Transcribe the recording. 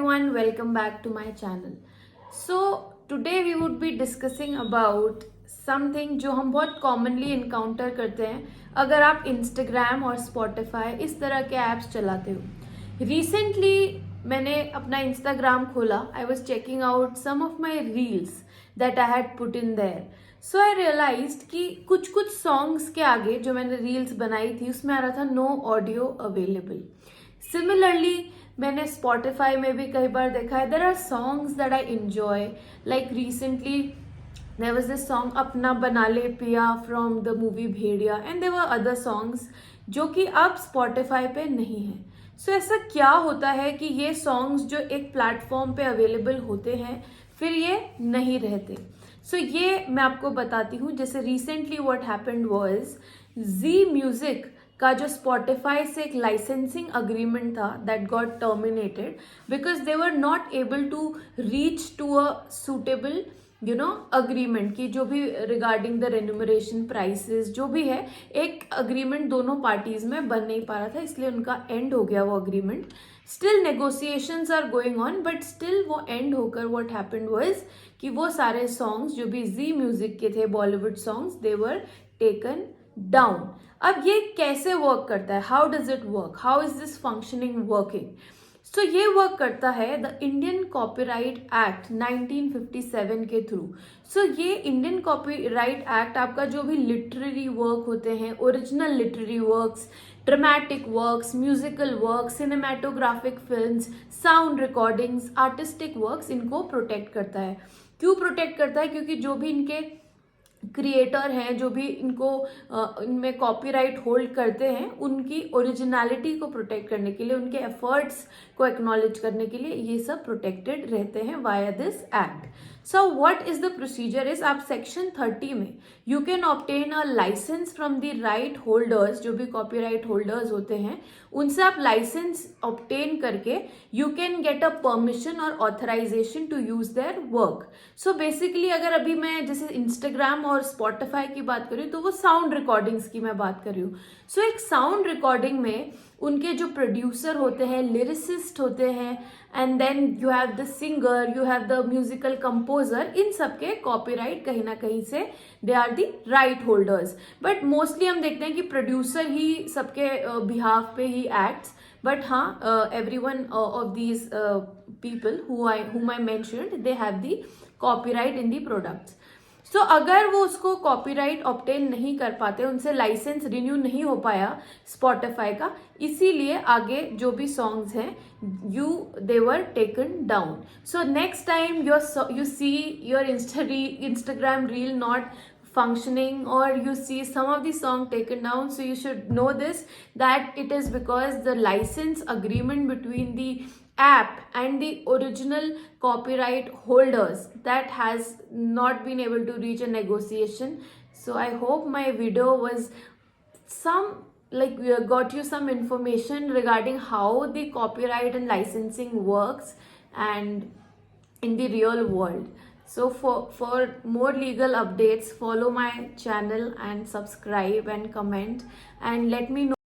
everyone, welcome back to my channel. So today we would be discussing about something जो हम बहुत commonly encounter करते हैं अगर आप Instagram और Spotify इस तरह के apps चलाते हो. Recently मैंने अपना Instagram खोला. I was checking out some of my reels that I had put in there. So I realized कि कुछ songs के आगे जो मैंने reels बनाई थी उसमें आ रहा था no audio available. Similarly मैंने Spotify में भी कई बार देखा है. There are songs that I enjoy. Like recently there was this song अपना बना ले पिया from the movie Bhediya and there were other songs जो कि अब Spotify पे नहीं है. So ऐसा क्या होता है कि ये songs जो एक प्लेटफॉर्म पे अवेलेबल होते हैं फिर ये नहीं रहते. So ये मैं आपको बताती हूँ. जैसे recently what happened was Z Music का जो Spotify से एक लाइसेंसिंग अग्रीमेंट था that got terminated because they were not able to reach to a suitable agreement कि जो भी regarding the remuneration prices जो भी है एक agreement दोनों parties में बन नहीं पा रहा था इसलिए उनका end हो गया वो agreement. Still negotiations are going on but still वो end होकर what happened was कि वो सारे songs जो भी Z Music के थे Bollywood songs they were taken down. अब ये कैसे वर्क करता है? How does it work? How is this functioning working? So ये वर्क करता है द इंडियन कॉपीराइट एक्ट 1957 के थ्रू. सो ये इंडियन कॉपीराइट एक्ट आपका जो भी लिटरेरी वर्क होते हैं, original literary works, dramatic works, musical works, cinematographic films, sound recordings, artistic works, इनको प्रोटेक्ट करता है. क्यों प्रोटेक्ट करता है? क्योंकि जो भी इनके क्रिएटर हैं जो भी इनको इनमें कॉपीराइट होल्ड करते हैं उनकी ओरिजिनलिटी को प्रोटेक्ट करने के लिए, उनके एफर्ट्स को एक्नॉलेज करने के लिए ये सब प्रोटेक्टेड रहते हैं via this act. So what is the procedure is आप सेक्शन 30 में you can obtain a licence from the right holders. जो भी कॉपीराइट होल्डर्स होते हैं उनसे आप लाइसेंस ऑब्टेन करके you can get a permission और authorisation to use their work. So basically अगर अभी मैं जैसे इंस्टाग्राम और स्पॉटिफाई की बात करूँ तो वो साउंड रिकॉर्डिंग्स की मैं बात कर रही हूँ. सो एक साउंड रिकॉर्डिंग में उनके जो प्रोड्यूसर होते हैं, लिरिसिस्ट होते हैं, and then you have the singer, you have the musical composer, इन सबके कॉपीराइट कहीं ना कहीं से they are the right holders. But mostly हम देखते हैं कि प्रोड्यूसर ही सबके बिहाफ पे ही एक्ट्स. बट हाँ, everyone of these people whom I mentioned, they have the copyright in the products. So अगर वो उसको कॉपीराइट ऑब्टेन नहीं कर पाते, उनसे लाइसेंस रिन्यू नहीं हो पाया स्पॉटिफाई का, इसीलिए आगे जो भी सॉन्ग्स हैं they were taken down. So next time you see your Instagram reel not functioning or you see some of the song taken down, so you should know this that it is because the license agreement between the app and the original copyright holders that has not been able to reach a negotiation. So I hope my video was got you some information regarding how the copyright and licensing works and in the real world. So for more legal updates, follow my channel and subscribe and comment and let me know